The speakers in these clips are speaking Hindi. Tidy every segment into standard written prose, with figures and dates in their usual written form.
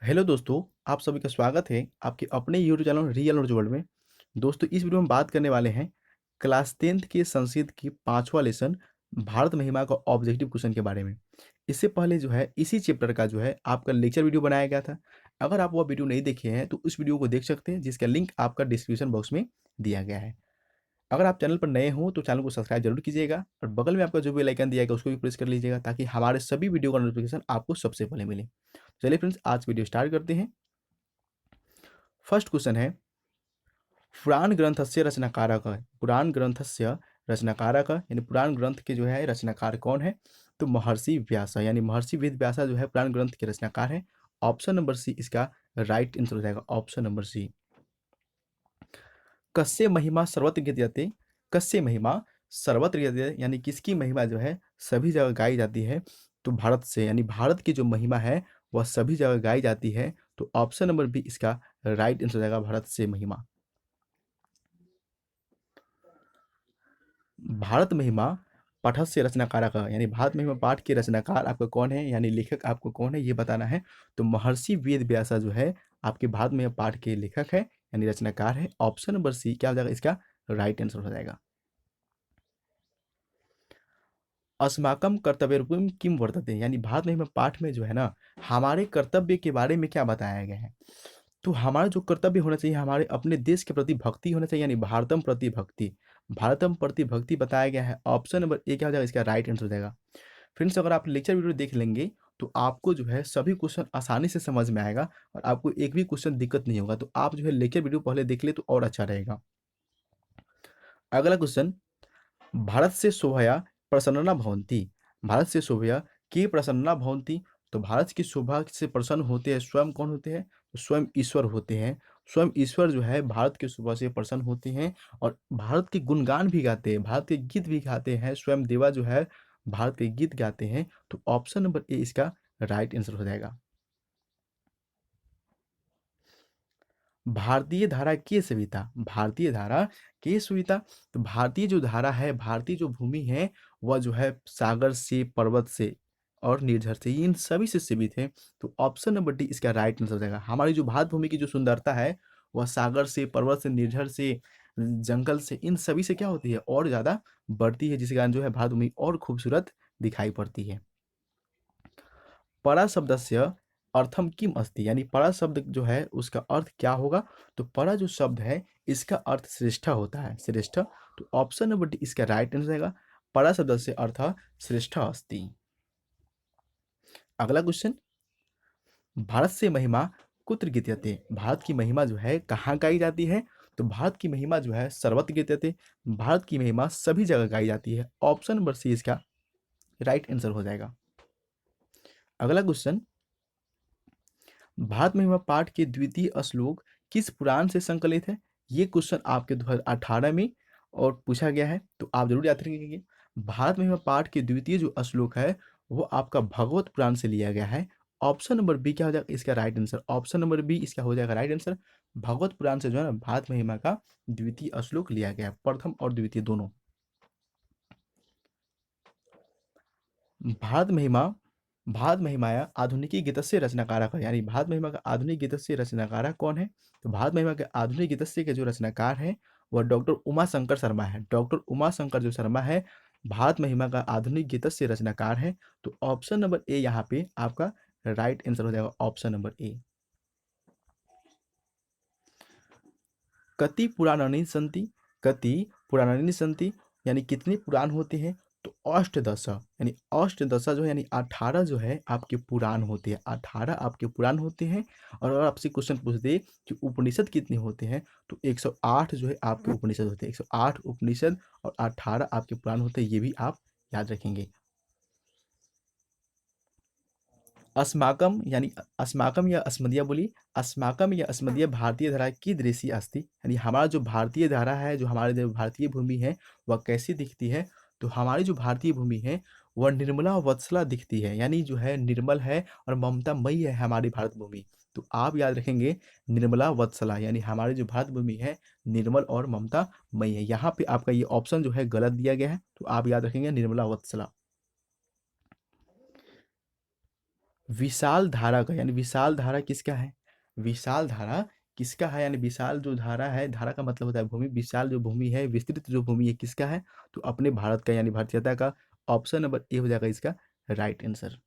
हेलो दोस्तों, आप सभी का स्वागत है आपके अपने YouTube channel real knowledge world में। दोस्तों, इस वीडियो में बात करने वाले हैं क्लास 10th के संस्कृत की 5वां लेसन भारत महिमा का ऑब्जेक्टिव क्वेश्चन के बारे में। इससे पहले जो है इसी चैप्टर का जो है आपका लेक्चर वीडियो बनाया गया था। अगर आप वो वीडियो नहीं देखे हैं तो उस वीडियो को देख सकते हैं, जिसका लिंक आपका डिस्क्रिप्शन बॉक्स में दिया गया है। अगर आप चैनल पर नए हो तो चैनल को सब्सक्राइब जरूर कीजिएगा और बगल में आपका जो बेल आइकन दिया गया उसको भी प्रेस कर लीजिएगा, ताकि हमारे सभी वीडियो का नोटिफिकेशन आपको सबसे पहले मिले। चलिए फ्रेंड्स, आज वीडियो स्टार्ट करते हैं। फर्स्ट क्वेश्चन है, पुराण ग्रंथस्य रचनाकारक है। पुराण ग्रंथस्य रचनाकारक यानी पुराण ग्रंथ के जो है रचनाकार कौन है? तो महर्षि व्यास, यानी महर्षि वेद व्यास जो है पुराण ग्रंथ के रचनाकार है। ऑप्शन नंबर सी इसका राइट आंसर हो जाएगा, ऑप्शन नंबर सी। कस्य महिमा सर्वत्र गीयते। कस्य महिमा सर्वत्र गीयते यानी किसकी महिमा जो है सभी जगह गाई जाती है? तो भारत से, यानी भारत की जो महिमा है वह सभी जगह गाई जाती है। तो ऑप्शन नंबर बी इसका राइट आंसर हो जाएगा, भारत से महिमा। भारत महिमा पाठस्य रचनाकारक, यानी भारत महिमा पाठ के रचनाकार आपका कौन है, यानी लेखक आपको कौन है ये बताना है। तो महर्षि वेद व्यास जो है आपके भारत महिमा पाठ के लेखक है, यानी रचनाकार है। ऑप्शन नंबर सी क्या हो जाएगा, इसका राइट आंसर हो जाएगा। अस्माकं कर्तव्यरूपम किम वर्तते, यानी भारत महिमा पाठ में जो है ना हमारे कर्तव्य के बारे में क्या बताया गया है। तो हमारा जो कर्तव्य होना चाहिए, हमारे अपने देश के प्रति भक्ति होना चाहिए, यानी भारतम प्रति भक्ति। भारतम प्रति भक्ति बताया गया है। ऑप्शन नंबर ए क्या हो जाएगा, इसका राइट आंसर हो जाएगा। फ्रेंड्स, अगर आप लेक्चर वीडियो देख लेंगे तो आपको जो है सभी क्वेश्चन आसानी से समझ में आएगा और आपको एक भी क्वेश्चन दिक्कत नहीं होगा। तो आप जो है लेक्चर वीडियो पहले देख ले तो और अच्छा रहेगा। अगला क्वेश्चन, भारत से शोभया प्रसन्ना भवन्ति। भारत से शोभया के प्रसन्ना भवन्ति। तो भारत की शोभा से प्रसन्न होते हैं स्वयं कौन होते हैं? तो स्वयं ईश्वर होते हैं। स्वयं ईश्वर जो है भारत की शोभा से प्रसन्न होते हैं और भारत के गुणगान भी गाते हैं, भारत के गीत भी गाते हैं। स्वयं देवा जो है भारत के गीत गाते हैं। तो ऑप्शन नंबर ए इसका राइट आंसर हो जाएगा। भारतीय धारा के सविता। भारतीय धारा के सविता। तो भारतीय जो धारा है, भारतीय जो भूमि है वह जो है सागर से, पर्वत से और निर्झर से, इन सभी से सीमित है। तो ऑप्शन नंबर डी इसका राइट आंसर हो जाएगा। हमारी जो भारत भूमि की जो सुंदरता है वह सागर से, पर्वत से, निर्झर से, जंगल से, इन सभी से क्या होती है और ज़्यादा बढ़ती है, जिसके कारण जो है भारत भूमि और खूबसूरत दिखाई पड़ती है। परा शब्दस्य अर्थम किम अस्ति, यानी परा शब्द जो है उसका अर्थ क्या होगा? तो परा जो शब्द है इसका अर्थ श्रेष्ठ होता है, श्रेष्ठ। तो ऑप्शन नंबर डी इसका राइट आंसर रहेगा, परा शब्द से अर्थ श्रेष्ठ अस्ति। अगला क्वेश्चन, भारत से महिमा कुत्र गीयते। भारत की महिमा जो है कहाँ गाई जाती है? तो भारत की महिमा जो है सर्वत्र गीयते। भारत की महिमा सभी जगह गाई जाती है। ऑप्शन नंबर सी इसका राइट आंसर हो जाएगा। अगला क्वेश्चन, भारत महिमा पाठ के द्वितीय श्लोक किस पुराण से संकलित है? ये क्वेश्चन आपके 2018 में और पूछा गया है, तो आप जरूर याद रखेंगे। भारत महिमा पाठ के द्वितीय जो श्लोक है वो आपका भगवत पुराण से लिया गया है। ऑप्शन नंबर बी क्या हो जाएगा, इसका right answer. Option number B इसका हो जाएगा राइट आंसर। भगवत पुराण से जो है ना भारत महिमा का द्वितीय श्लोक लिया गया है, प्रथम और द्वितीय दोनों। भारत महिमा, भारत महिमाया आधुनिकी गीतस्य रचनाकारक है, यानी भारत महिमा का आधुनिक गीतस्य रचनाकारक कौन है? तो भारत महिमा के आधुनिक गीतस्य के जो रचनाकार है वह डॉक्टर उमा शंकर शर्मा है। डॉक्टर उमा शंकर जो शर्मा है भारत महिमा का आधुनिक गीतस्य रचनाकार है। तो ऑप्शन नंबर ए यहाँ पे आपका राइट आंसर हो जाएगा, ऑप्शन नंबर ए। कति पुराणानि सन्ति। कति पुराणानि सन्ति, यानी कितने पुराण होते हैं? तो अष्टदश, यानी अष्टदश जो है यानी 18 जो है आपके पुराण होते हैं। 18 आपके पुराण होते हैं। और अगर आपसे क्वेश्चन पूछ दे कि उपनिषद कितने होते हैं, तो 108 जो है आपके उपनिषद होते हैं। 108 उपनिषद और 18 आपके पुराण होते हैं, ये भी आप याद रखेंगे। अस्माकं, यानी अस्माकं या अस्मदीय बोली। अस्माकं या अस्मदीय भारतीय धारा कीदृशी अस्ति, यानी हमारा जो भारतीय धारा है, जो हमारी जो भारतीय भूमि है वह कैसी दिखती है? तो हमारी जो भारतीय भूमि है वह निर्मला वत्सला दिखती है, यानी जो है निर्मल है और ममतामयी है हमारी भारत भूमि। तो आप याद रखेंगे निर्मला वत्सला, यानी हमारी जो भारत भूमि है निर्मल और ममतामयी है। यहाँ पे आपका ये ऑप्शन जो है गलत दिया गया है, तो आप याद रखेंगे निर्मला वत्सला। विशाल धारा का, यानी विशाल धारा किसका है? विशाल धारा किसका है? यानी विशाल जो धारा है, धारा का मतलब होता है भूमि, विशाल जो भूमि है, विस्तृत जो भूमि है, किसका है? तो अपने भारत का, यानी भारतीयता का। ऑप्शन नंबर ए हो जाएगा इसका राइट आंसर।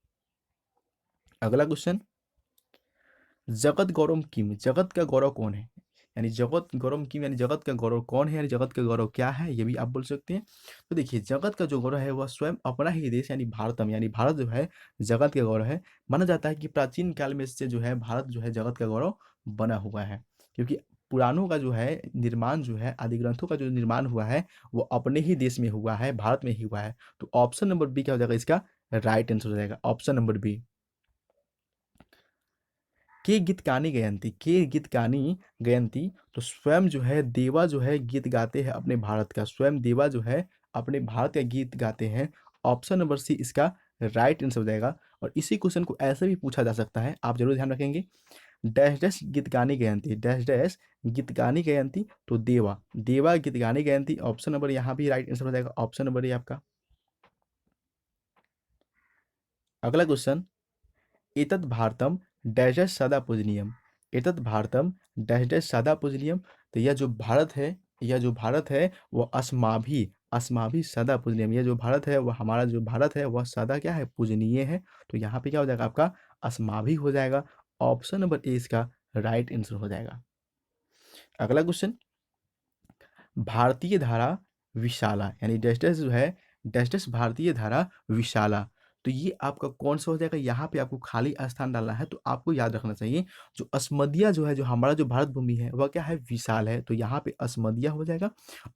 अगला क्वेश्चन, जगत गौरव किम, जगत का गौरव कौन है? यानी जगत गौरव किम, यानी जगत का गौरव कौन है, यानी जगत का गौरव क्या है, ये भी आप बोल सकते हैं। तो देखिए, जगत का जो गौरव है वह स्वयं अपना ही देश यानी भारतम, यानी भारत जो है जगत का गौरव है। माना जाता है कि प्राचीन काल में से जो है भारत जो है जगत का गौरव बना हुआ है, क्योंकि पुराणों का जो है निर्माण जो है, आदि ग्रंथों का जो निर्माण हुआ है वो अपने ही देश में हुआ है, भारत में ही हुआ है। तो ऑप्शन नंबर बी क्या हो जाएगा इसका राइट आंसर हो जाएगा, ऑप्शन नंबर बी। के गीतकानी गयंती, के गीतकानी गयंती, तो स्वयं जो है देवा जो है गीत गाते हैं अपने भारत का, स्वयं देवा जो है अपने भारत का गीत गाते हैं। ऑप्शन नंबर सी इसका राइट आंसर हो जाएगा। और इसी क्वेश्चन को ऐसे भी पूछा जा सकता है, आप जरूर ध्यान रखेंगे। डैश डैश गीतगानी गयंती, डैश डैश गीतगानी गयंती, तो देवा, देवा गीतगानी गयंती। ऑप्शन नंबर यहाँ भी राइट आंसर हो जाएगा, ऑप्शन नंबर ये आपका। अगला क्वेश्चन, एतत् भारतम डैश डैश सदा पूजनीयम, एतत् भारतम डैश डैश सदा पूजनीयम, तो यह जो भारत है, यह जो भारत है वह अस्माभि, अस्माभि सदा पूजनीयम, यह जो भारत है वह हमारा जो भारत है वह सदा क्या है पूजनीय है। तो यहाँ पे क्या हो जाएगा आपका अस्माभि हो जाएगा। ऑप्शन नंबर ए इसका राइट आंसर हो जाएगा। अगला क्वेश्चन, भारतीय धारा विशाला, यानी डैश डैश जो है डैश डैश भारतीय धारा विशाला, तो ये आपका कौन सा हो जाएगा? यहाँ पे आपको खाली स्थान डालना है, तो आपको याद रखना चाहिए जो अस्मदिया जो है, जो हमारा जो भारत भूमि है वह क्या है विशाल है, तो यहाँ पे अस्मदिया हो जाएगा।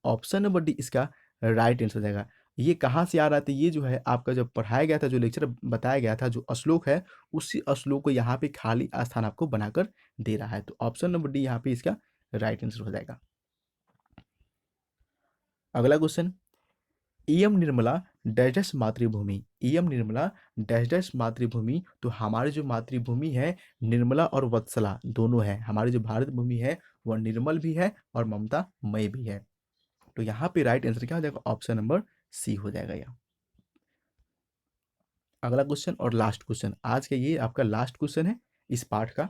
ऑप्शन नंबर डी इसका राइट आंसर हो जाएगा। ये कहाँ से आ रहा था? ये जो है आपका जब पढ़ाया गया था, जो लेक्चर बताया गया था, जो श्लोक है उसी श्लोक को यहाँ पे खाली स्थान आपको बनाकर दे रहा है। तो ऑप्शन नंबर डी यहाँ पे इसका राइट आंसर हो जाएगा। अगला क्वेश्चन, इयम निर्मला डैश डैश मातृभूमि, इयम निर्मला डैश डैश मातृभूमि, तो हमारी जो मातृभूमि है निर्मला और वत्सला दोनों है, हमारी जो भारत भूमि है वह निर्मल भी है और ममता मय भी है। तो यहाँ पे राइट आंसर क्या हो जाएगा? ऑप्शन नंबर सी हो जाएगा यह। अगला क्वेश्चन और लास्ट क्वेश्चन, आज का ये आपका लास्ट क्वेश्चन है इस पाठ का।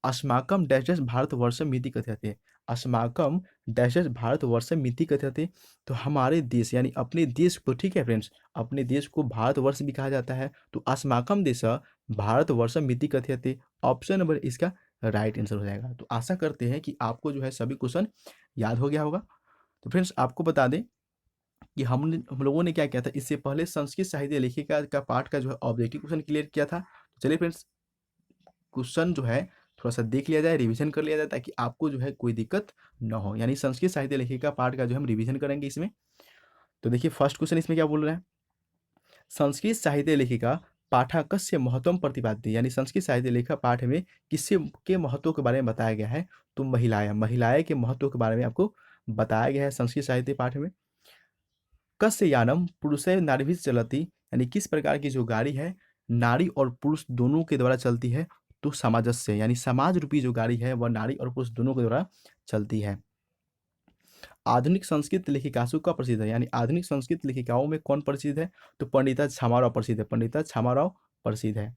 अस्माकं डैश डैश भारतवर्षं इति कथ्यते, अस्माकं डैश डैश भारतवर्षं इति कथ्यते, तो हमारे देश यानी अपने देश को, ठीक है फ्रेंड्स, अपने देश को भारतवर्ष भी कहा जाता है। तो अस्माकं देश भारतवर्षं इति कथ्यते, ऑप्शन नंबर इसका राइट आंसर हो जाएगा। तो आशा करते हैं कि आपको जो है सभी क्वेश्चन याद हो गया होगा। तो फ्रेंड्स आपको बता दें कि हम लोगों ने क्या किया था, इससे पहले संस्कृत साहित्य लेखिका का पाठ का जो है ऑब्जेक्टिव क्वेश्चन क्लियर किया था। तो चलिए फ्रेंड्स क्वेश्चन जो है थोड़ा सा देख लिया जाए, रिवीजन कर लिया जाए, ताकि आपको जो है कोई दिक्कत न हो। यानी संस्कृत साहित्य लेखिका पाठ का जो हम रिवीजन करेंगे इसमें। तो देखिए फर्स्ट क्वेश्चन इसमें क्या बोल रहा है, संस्कृत साहित्य लेखिका पाठकस्य महत्वम प्रतिपाद्य, यानी संस्कृत साहित्य लेखा पाठ में किससे के महत्व के बारे में बताया गया है? तो महिलाएं, महिलाएं के महत्व के बारे में आपको बताया गया है संस्कृत साहित्य पाठ में। कस्य यानम पुरुषै नारीभिः चलति, यानी किस प्रकार की जो गाड़ी है नारी और पुरुष दोनों के द्वारा चलती है? तो सामंजस्य, यानी समाज रूपी जो गाड़ी है वह नारी और पुरुष दोनों के द्वारा चलती है। आधुनिक संस्कृत लेखिकासु का प्रसिद्ध है, यानी आधुनिक संस्कृत लेखिकाओं में कौन प्रसिद्ध है? तो पंडिता छामाराव प्रसिद्ध है, पंडिता छामाराव प्रसिद्ध है।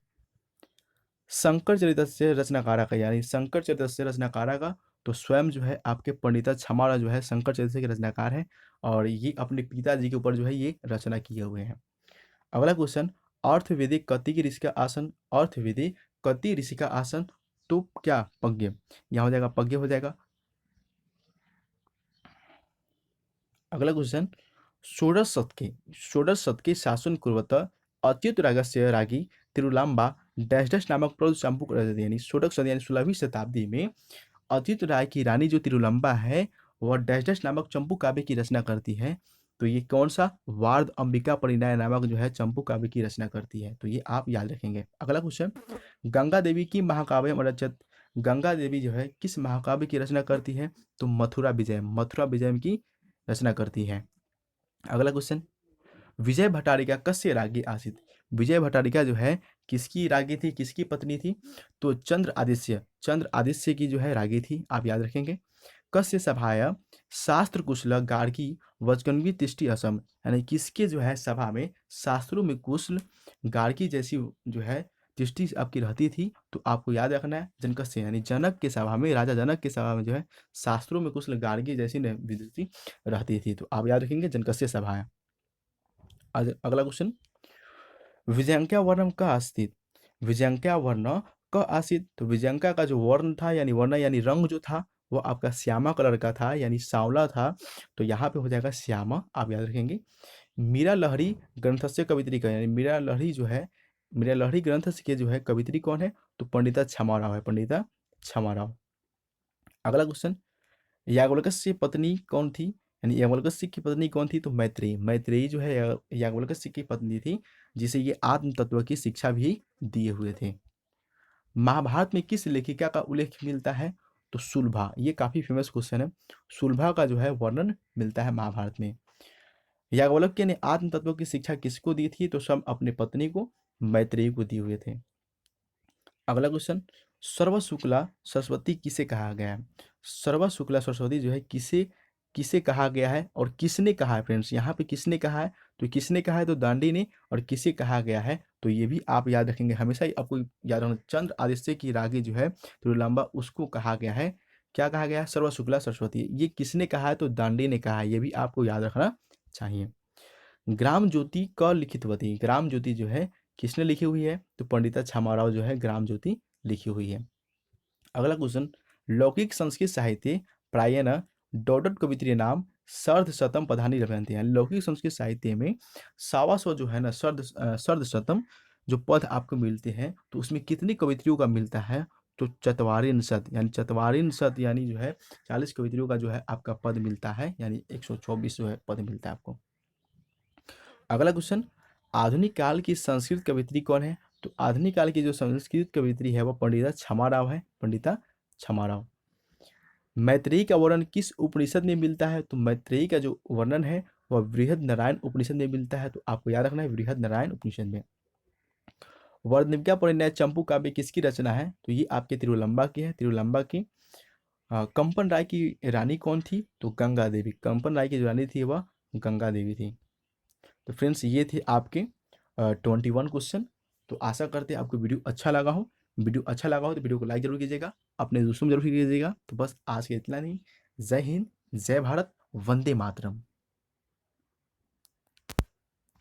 शंकर चरित से रचनाकारा का, यानी शंकर चरित से रचनाकारा का, तो स्वयं जो है आपके पंडिता छमारा जो है शंकर चरित्र के रचनाकार हैं, और ये अपने पिताजी के ऊपर जो है ये रचना किए हुए हैं। अगला क्वेश्चन, अर्थवेदिक कति की ऋषि का आसन, अर्थवेदिक कति ऋषि का आसन, तो क्या पज्ञ, यहाँ हो जाएगा पज्ञ हो जाएगा। अगला क्वेश्चन, षोडश शतके शासन कुर्वत अच्युत रागस्य रागी तिरुलाम्बा डैश डैश नामक प्रौढ़ चंपू यानी षोडश यानी 16वीं शताब्दी में अच्युत राय की रानी जो तिरुलंबा है वह डैश डैश नामक चंपू काव्य की रचना करती है। तो ये कौन सा? वार्ध अंबिका परिणय नामक जो है चंपू काव्य की रचना करती है, तो ये आप याद रखेंगे। अगला क्वेश्चन, गंगा देवी की महाकाव्य रचत, गंगा देवी जो है किस महाकाव्य की रचना करती है? तो मथुरा विजय, मथुरा विजय की रचना करती है। अगला क्वेश्चन, विजय भट्टारिका कस्य राज्ञी आसीत, विजय भट्टारिका जो है किसकी राज्ञी थी, किसकी पत्नी थी? तो चंद्र आदित्य, चंद्र आदित्य की जो है राज्ञी थी, आप याद रखेंगे। कस्य सभाय शास्त्र कुशल गार्गी वचकन्वी तिष्ठि असम, यानी किसके जो है सभा में शास्त्रों में कुशल गार्गी जैसी जो है दृष्टि आपकी रहती थी, तो आपको याद रखना है जनकस्य यानी जनक के सभा में, राजा जनक के सभा में जो है शास्त्रों में कुछ गार्गी जैसी विद्युति रहती थी, तो आप याद रखेंगे जनकस्य सभा है। आज अगला क्वेश्चन, विजयंका वर्णम का आस्थित, विजयंका वर्ण क आसित, तो विजयंका का जो वर्ण था यानी वर्ण यानी रंग जो था वो आपका श्यामा कलर का था यानी सांवला था, तो यहाँ पे हो जाएगा श्यामा, आप याद रखेंगे। मीरा लहरी ग्रंथस्य कवित्री का यानी मीरा लहरी जो है, मीरा लहरी ग्रंथ के जो है कवित्री कौन है, तो पंडिता क्षमा राव है, पंडिता क्षमा राव। अगला क्वेश्चन, याज्ञवल्क्य पत्नी कौन थी, यानी याज्ञवल्क्य की पत्नी कौन थी, तो मैत्रेयी, मैत्रेयी जो है याज्ञवल्क्य की पत्नी थी जिसे ये आत्म तत्व की शिक्षा भी दिए हुए थे। महाभारत में किस लेखिका का उल्लेख मिलता है, तो सुलभा, ये काफी फेमस क्वेश्चन है। सुलभा का जो है वर्णन मिलता है महाभारत में। याज्ञवल्क्य ने आत्म तत्व की शिक्षा किसको दी थी, तो सब अपने पत्नी को मैत्रेयी को दिए हुए थे। अगला क्वेश्चन, सर्व शुक्ला सरस्वती किसे कहा गया है, सर्व शुक्ला सरस्वती जो है किसे किसे कहा गया है और किसने कहा है फ्रेंड्स, यहाँ पे किसने कहा है, तो किसने कहा है तो दांडी ने, और किसे कहा गया है तो ये भी आप याद रखेंगे, हमेशा ही आपको याद रखना, चंद्र आदित्य की रागी जो है त्रिलंबा उसको कहा गया है, क्या कहा गया है, सर्व शुक्ला सरस्वती, ये किसने कहा है तो दांडी ने कहा है, ये भी आपको याद रखना चाहिए। ग्राम ज्योति क लिखितवती, ग्राम ज्योति जो है किसने लिखी हुई है, तो पंडिता छमाराव जो है ग्राम ज्योति लिखी हुई है। अगला क्वेश्चन, लौकिक संस्कृत साहित्य प्रायः डॉडट कवित्री नाम सर्ध शतम पधानी लभ्यन्ते हैं, लौकिक संस्कृत साहित्य में 125 जो है ना सर्ध शतम जो पद आपको मिलते हैं, तो उसमें कितनी कवित्रियों का मिलता है, तो चत्वारिंशत यानी चत्वारिंशत यानी जो है 40 कवित्रियों का जो है आपका पद मिलता है, यानी 124 जो है पद मिलता है आपको। अगला क्वेश्चन, आधुनिक काल की संस्कृत कवित्री कौन है, तो आधुनिक काल की जो संस्कृत कवित्री है वो पंडिता क्षमाराव है, पंडिता क्षमाराव। मैत्रेयी का वर्णन किस उपनिषद में मिलता है, तो मैत्रेयी का जो वर्णन है वह बृहद नारायण उपनिषद में मिलता है, तो आपको याद रखना है बृहद नारायण उपनिषद में। वर्णनिका परिणय चंपू काव्य किसकी रचना है, तो ये आपके तिरुलंबा की है, तिरुलंबा की। कंपन राय की रानी कौन थी, तो गंगा देवी, कंपन राय की जो रानी थी वह गंगा देवी थी। तो फ्रेंड्स ये थे आपके 21 क्वेश्चन। तो आशा करते हैं आपको वीडियो अच्छा लगा हो, वीडियो अच्छा लगा हो तो वीडियो को लाइक जरूर कीजिएगा, अपने दोस्तों में जरूर कीजिएगा। तो बस आज के इतना नहीं, जय हिंद, जय भारत, वंदे मातरम।